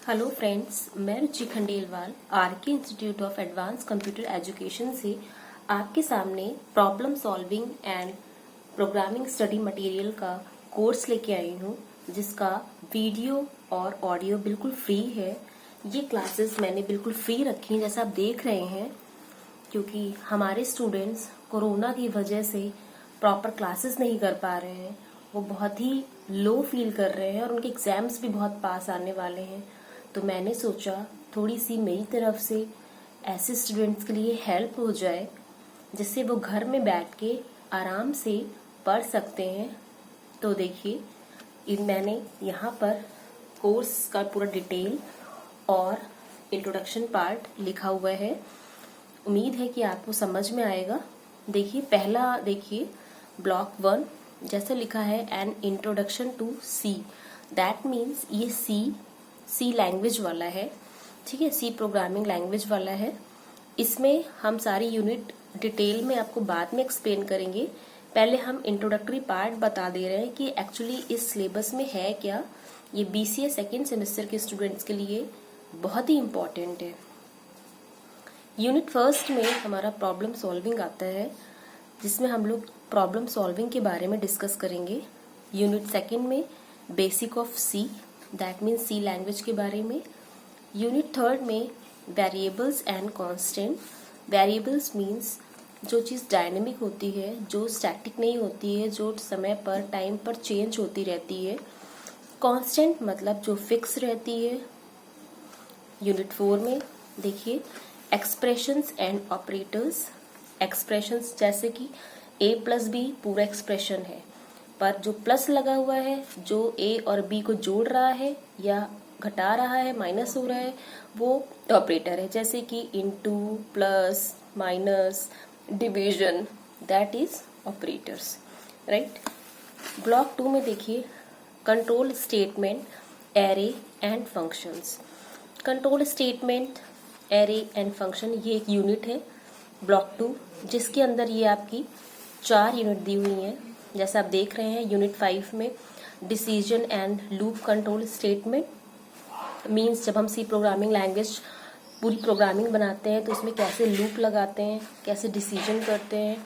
Hello friends, मैं Ruchi Khandelwal RK institute of advance computer education से आपके सामने problem solving and programming study material का कोर्स लेके आई हूँ, जिसका वीडियो और ऑडियो बिल्कुल फ्री है। ये क्लासेस मैंने बिल्कुल फ्री रखी हैं, जैसा आप देख रहे हैं, क्योंकि हमारे स्टूडेंट्स कोरोना की वजह से प्रॉपर क्लासेस नहीं कर पा रहे हैं। वो बहुत ही लो फील कर रहे हैं और उनके एग्जाम्स भी बहुत पास आने वाले हैं। तो मैंने सोचा थोड़ी सी मेरी तरफ से ऐसे स्टूडेंट्स के लिए हेल्प हो जाए, जिससे वो घर में बैठ के आराम से पढ़ सकते हैं। तो देखिए, मैंने यहाँ पर कोर्स का पूरा डिटेल और इंट्रोडक्शन पार्ट लिखा हुआ है। उम्मीद है कि आपको समझ में आएगा। देखिए, पहला देखिए, ब्लॉक 1 जैसे लिखा है, an introduction to C. That means ये सी लैंग्वेज वाला है, ठीक है, सी प्रोग्रामिंग लैंग्वेज वाला है। इसमें हम सारी यूनिट डिटेल में आपको बाद में एक्सप्लेन करेंगे। पहले हम इंट्रोडक्टरी पार्ट बता दे रहे हैं कि एक्चुअली इस सिलेबस में है क्या। ये बीसीए सेकेंड सेमेस्टर के स्टूडेंट्स के लिए बहुत ही इम्पोर्टेंट है। यूनिट फर्स्ट में हमारा प्रॉब्लम सॉल्विंग आता है, जिसमें हम लोग प्रॉब्लम सॉल्विंग के बारे में डिस्कस करेंगे। यूनिट सेकेंड में basic of C, that means C language के बारे में। यूनिट थर्ड में variables and constant. Variables means जो चीज़ डायनेमिक होती है, जो स्टैटिक नहीं होती है, जो समय पर टाइम पर चेंज होती रहती है। कांस्टेंट मतलब जो फिक्स रहती है। यूनिट 4 में देखिए एक्सप्रेशंस एंड ऑपरेटर्स। एक्सप्रेशंस जैसे कि a प्लस बी पूरा एक्सप्रेशन है, पर जो प्लस लगा हुआ है, जो a और b को जोड़ रहा है या घटा रहा है, माइनस हो रहा है, वो ऑपरेटर है। जैसे कि into, plus, minus, division, that is operators, right. Block 2 में देखिए control statement, array and functions. Control statement, array and function, ये एक यूनिट है ब्लॉक 2, जिसके अंदर ये आपकी 4 यूनिट दी हुई हैं। जैसा आप देख रहे हैं, यूनिट 5 में decision and loop control statement means जब हम सी प्रोग्रामिंग लैंग्वेज पूरी प्रोग्रामिंग बनाते हैं तो उसमें कैसे लूप लगाते हैं, कैसे डिसीजन करते हैं।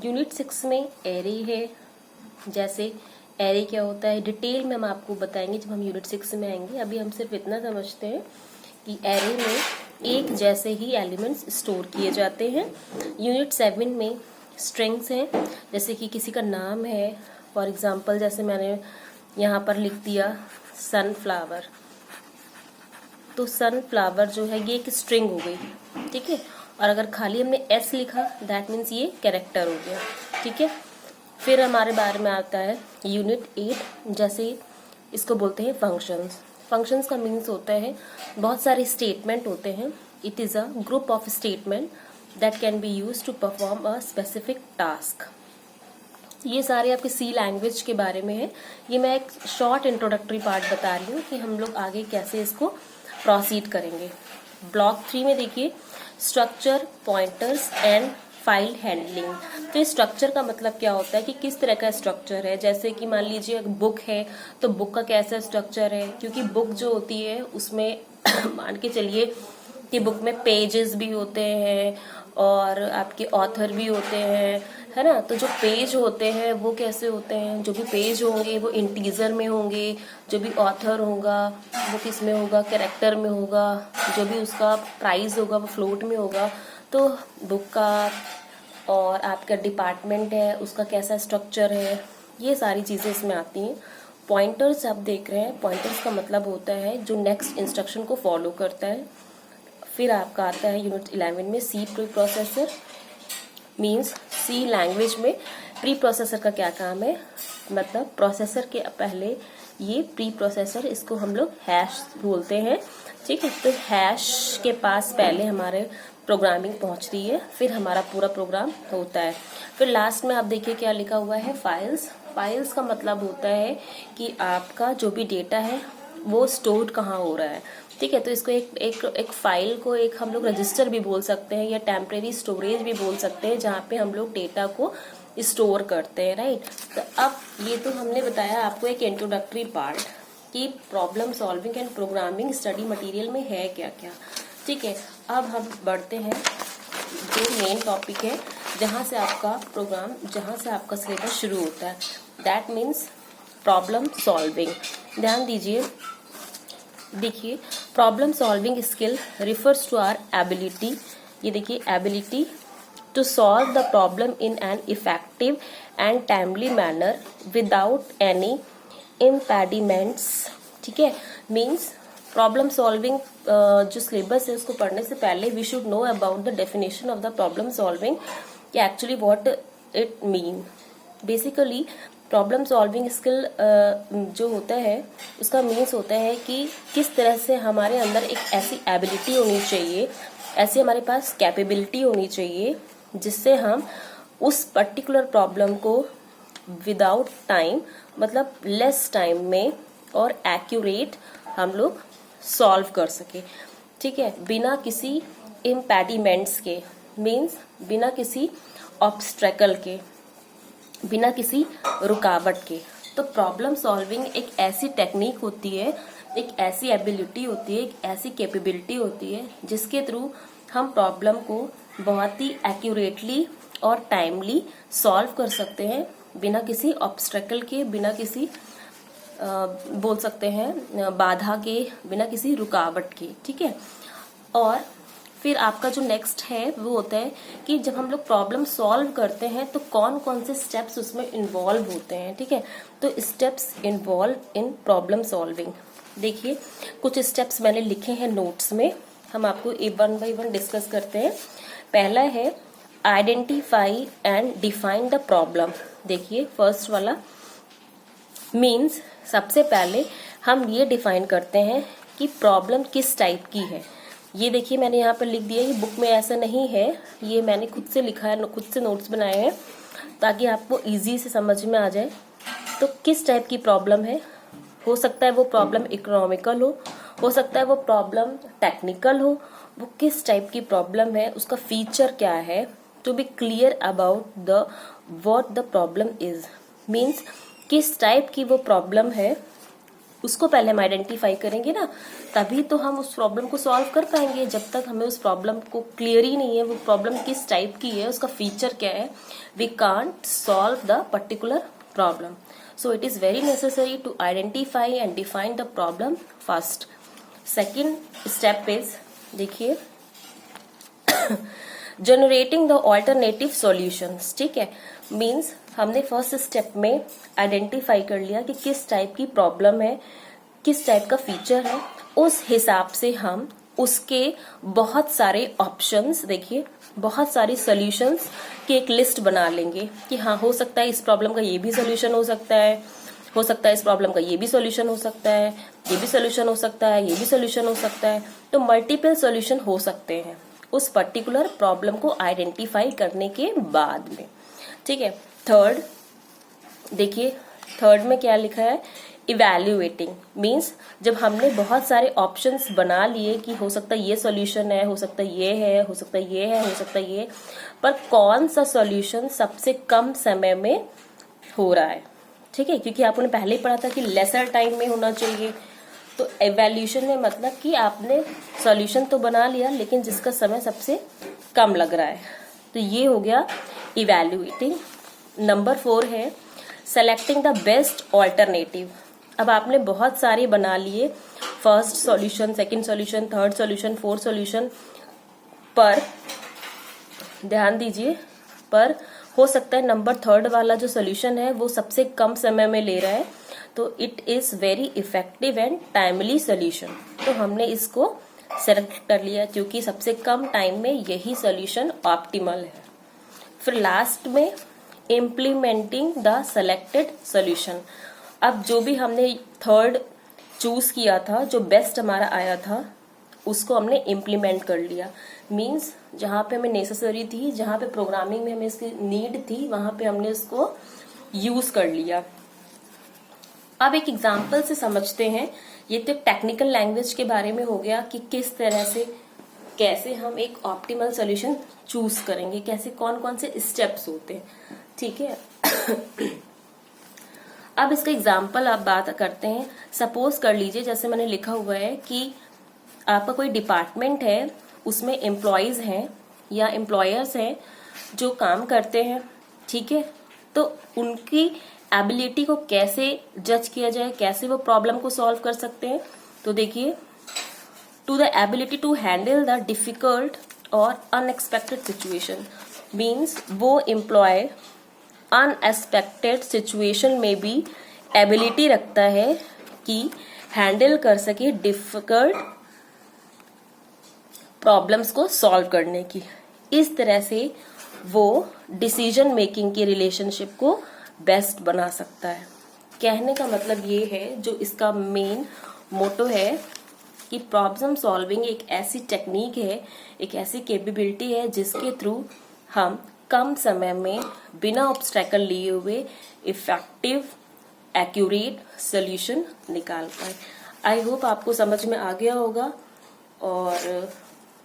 यूनिट 6 में एरे है। जैसे एरे क्या होता है डिटेल में हम आपको बताएंगे जब हम यूनिट 6 में आएंगे। अभी हम सिर्फ इतना समझते हैं कि एरे में एक जैसे ही एलिमेंट्स स्टोर किए जाते हैं। यूनिट 7 में स्ट्रिंग्स हैं, जैसे कि किसी का नाम है, फॉर एग्जांपल जैसे मैंने यहाँ पर लिख दिया सनफ्लावर, तो सनफ्लावर जो है ये एक स्ट्रिंग हो गई, ठीक है। और अगर खाली हमने एस लिखा, दैट मीन्स ये कैरेक्टर हो गया, ठीक है। फिर हमारे बारे में आता है यूनिट 8, जैसे इसको बोलते हैं फंक्शंस। फंक्शंस का मीन्स होता है बहुत सारे स्टेटमेंट होते हैं। It is a group of statement that can be use to perform a specific task. ये सारे आपके सी लैंग्वेज के बारे में है। ये मैं एक शॉर्ट इंट्रोडक्टरी पार्ट बता रही हूँ कि हम लोग आगे कैसे इसको प्रोसीड करेंगे। ब्लॉक 3 में देखिए structure, pointers and file handling. तो इस स्ट्रक्चर का मतलब क्या होता है कि किस तरह का स्ट्रक्चर है। जैसे कि मान लीजिए बुक है, तो बुक का कैसा स्ट्रक्चर है, क्योंकि बुक जो होती है उसमें मान के चलिए कि बुक में पेजेस भी होते हैं और आपके ऑथर भी होते हैं, है ना। तो जो पेज होते हैं वो कैसे होते हैं, जो भी पेज होंगे वो इंटीजर में होंगे, जो भी ऑथर होगा वो किस में होगा, कैरेक्टर में होगा, जो भी उसका प्राइस होगा वो फ्लोट में होगा। तो बुक का और आपका डिपार्टमेंट है उसका कैसा स्ट्रक्चर है, ये सारी चीज़ें इसमें आती हैं। पॉइंटर्स आप देख रहे हैं, पॉइंटर्स का मतलब होता है जो नेक्स्ट इंस्ट्रक्शन को फॉलो करता है। फिर आपका आता है यूनिट 11 में C pre processor, means C language में प्री प्रोसेसर का क्या काम है, मतलब प्रोसेसर के पहले ये प्री प्रोसेसर, इसको हम लोग हैश बोलते हैं, ठीक है। तो हैश के पास पहले हमारे प्रोग्रामिंग पहुंचती है, फिर हमारा पूरा प्रोग्राम होता है। फिर लास्ट में आप देखिए क्या लिखा हुआ है, फाइल्स। फाइल्स का मतलब होता है कि आपका जो भी डेटा है वो स्टोर कहाँ हो रहा है, ठीक है। तो इसको एक फाइल को एक हम लोग रजिस्टर भी बोल सकते हैं या टेम्परेरी स्टोरेज भी बोल सकते हैं, जहाँ पे हम लोग डेटा को स्टोर करते हैं, राइट। तो अब ये तो हमने बताया आपको एक इंट्रोडक्टरी पार्ट। कि problem solving and programming study material में है क्या क्या। ठीक है, अब हम बढ़ते हैं जो मेन टॉपिक है, जहाँ से आपका सिलेबस शुरू होता है, दैट मीन्स प्रॉब्लम सॉल्विंग। ध्यान दीजिए, देखिए problem solving skill refers to our ability, ये देखिए ability to solve the problem in an effective and timely manner without any impediments. ठीक है, मीन्स प्रॉब्लम सॉल्विंग जो सिलेबस है उसको पढ़ने से पहले we should know about the definition of the problem solving, कि actually what it mean. Basically problem solving skill जो होता है उसका मीन्स होता है कि किस तरह से हमारे अंदर एक ऐसी एबिलिटी होनी चाहिए, ऐसी हमारे पास कैपेबिलिटी होनी चाहिए जिससे हम उस पर्टिकुलर प्रॉब्लम को विदाउट टाइम, मतलब लेस टाइम में और एक्यूरेट हम लोग सॉल्व कर सके। ठीक है, बिना किसी इम्पेडिमेंट्स के, मीन्स बिना किसी ऑब्स्ट्रैकल के, बिना किसी रुकावट के। तो प्रॉब्लम सॉल्विंग एक ऐसी टेक्निक होती है, एक ऐसी एबिलिटी होती है, एक ऐसी कैपेबिलिटी होती है जिसके थ्रू हम प्रॉब्लम को बहुत ही एक्यूरेटली और टाइमली सॉल्व कर सकते हैं, बिना किसी ऑब्स्ट्रैकल के, बिना किसी बोल सकते हैं बाधा के, बिना किसी रुकावट के। ठीक है, और फिर आपका जो नेक्स्ट है वो होता है कि जब हम लोग प्रॉब्लम सॉल्व करते हैं तो कौन कौन से स्टेप्स उसमें इन्वॉल्व होते हैं। ठीक है, तो steps involve in problem solving, देखिए कुछ स्टेप्स मैंने लिखे हैं नोट्स में, हम आपको वन बाय वन डिस्कस करते हैं। पहला है identify and define the problem. देखिए फर्स्ट वाला मीन्स सबसे पहले हम ये डिफाइन करते हैं कि प्रॉब्लम किस टाइप की है। ये देखिए मैंने यहाँ पर लिख दिया, ये बुक में ऐसा नहीं है, ये मैंने खुद से लिखा है, खुद से नोट्स बनाए हैं ताकि आपको इजी से समझ में आ जाए। तो किस टाइप की प्रॉब्लम है, हो सकता है वो प्रॉब्लम इकोनॉमिकल हो सकता है वो प्रॉब्लम टेक्निकल हो, वो किस टाइप की प्रॉब्लम है, उसका फीचर क्या है, to be clear about the what the problem is, means किस टाइप की वो प्रॉब्लम है उसको पहले हम आइडेंटिफाई करेंगे ना, तभी तो हम उस प्रॉब्लम को सॉल्व कर पाएंगे। जब तक हमें उस प्रॉब्लम को क्लियर ही नहीं है वो प्रॉब्लम किस टाइप की है, उसका फीचर क्या है, we can't solve the particular problem. So it is very necessary to identify and define the problem first. Second step is, देखिए जनरेटिंग द ऑल्टरनेटिव सॉल्यूशंस। ठीक है, मीन्स हमने फर्स्ट स्टेप में आइडेंटिफाई कर लिया कि किस टाइप की प्रॉब्लम है, किस टाइप का फीचर है, उस हिसाब से हम उसके बहुत सारे ऑप्शंस, देखिए बहुत सारी सॉल्यूशंस की एक लिस्ट बना लेंगे कि हाँ हो सकता है इस प्रॉब्लम का ये भी सॉल्यूशन हो सकता है, हो सकता है इस प्रॉब्लम का ये भी सॉल्यूशन हो सकता है, ये भी सॉल्यूशन हो सकता है, ये भी सॉल्यूशन हो सकता है। तो मल्टीपल सॉल्यूशन हो सकते हैं उस पर्टिकुलर प्रॉब्लम को आइडेंटिफाई करने के बाद में। ठीक है, थर्ड देखिए, थर्ड में क्या लिखा है, इवैल्यूएटिंग, मीन्स जब हमने बहुत सारे ऑप्शंस बना लिए कि हो सकता है ये सॉल्यूशन है, हो सकता है ये है, हो सकता है ये है, हो सकता है ये, पर कौन सा सॉल्यूशन सबसे कम समय में हो रहा है। ठीक है, क्योंकि आपने पहले ही पढ़ा था कि लेसर टाइम में होना चाहिए। तो इवैल्यूएशन में मतलब कि आपने सॉल्यूशन तो बना लिया लेकिन जिसका समय सबसे कम लग रहा है, तो ये हो गया इवैल्यूएटिंग। नंबर 4 है सेलेक्टिंग द बेस्ट ऑल्टरनेटिव। अब आपने बहुत सारे बना लिए, first solution, second solution, third solution, fourth solution, पर ध्यान दीजिए, पर हो सकता है नंबर थर्ड वाला जो सॉल्यूशन है वो सबसे कम समय में ले रहा है, तो it is very effective and timely solution. तो हमने इसको सेलेक्ट कर लिया क्योंकि सबसे कम टाइम में यही सॉल्यूशन ऑप्टिमल है। फिर लास्ट में इम्प्लीमेंटिंग द सेलेक्टेड सॉल्यूशन। अब जो भी हमने थर्ड चूज किया था, जो बेस्ट हमारा आया था, उसको हमने इम्प्लीमेंट कर लिया। मीन्स जहां पे हमें नेसेसरी थी, जहां पे प्रोग्रामिंग में हमें इसकी नीड थी, वहां पे हमने इसको यूज कर लिया। अब एक एग्जाम्पल से समझते हैं, ये तो टेक्निकल लैंग्वेज के बारे में हो गया कि किस तरह से कैसे हम एक ऑप्टिमल सॉल्यूशन चूज करेंगे, कैसे कौन कौन से स्टेप्स होते हैं। ठीक है अब इसका एग्जाम्पल आप बात करते हैं। सपोज कर लीजिए, जैसे मैंने लिखा हुआ है कि आपका कोई डिपार्टमेंट है, उसमें एम्प्लॉयज हैं या एम्प्लॉयर्स हैं जो काम करते हैं, ठीक है। तो उनकी एबिलिटी को कैसे जज किया जाए, कैसे वो प्रॉब्लम को सॉल्व कर सकते हैं। तो देखिए, to the ability to handle the difficult और अनएक्सपेक्टेड सिचुएशन मीन्स वो एम्प्लॉय अनएक्सपेक्टेड सिचुएशन में भी एबिलिटी रखता है कि हैंडल कर सके डिफिकल्ट प्रॉब्लम्स को सॉल्व करने की। इस तरह से वो डिसीजन मेकिंग की रिलेशनशिप को बेस्ट बना सकता है। कहने का मतलब ये है, जो इसका मेन मोटो है कि प्रॉब्लम सॉल्विंग एक ऐसी टेक्निक है, एक ऐसी कैपेबिलिटी है जिसके थ्रू हम कम समय में बिना ऑब्स्टेकल लिए हुए इफेक्टिव एक्यूरेट सोल्यूशन निकाल पाए। आई होप आपको समझ में आ गया होगा, और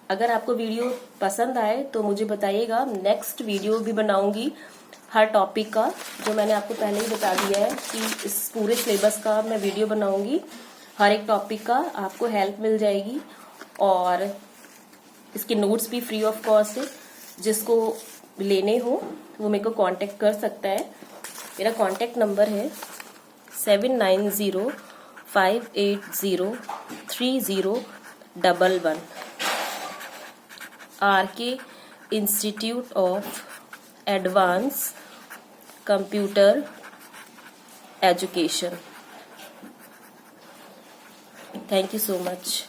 अगर आपको वीडियो पसंद आए तो मुझे बताइएगा। नेक्स्ट वीडियो भी बनाऊंगी हर टॉपिक का, जो मैंने आपको पहले ही बता दिया है कि इस पूरे सिलेबस का मैं वीडियो बनाऊंगी। हर एक टॉपिक का आपको हेल्प मिल जाएगी, और इसके नोट्स भी फ्री ऑफ कॉस्ट है। जिसको लेने हो वो मेरे को कांटेक्ट कर सकता है। मेरा कांटेक्ट नंबर है 7905803011। RK Institute of Advanced Computer Education. Thank you so much.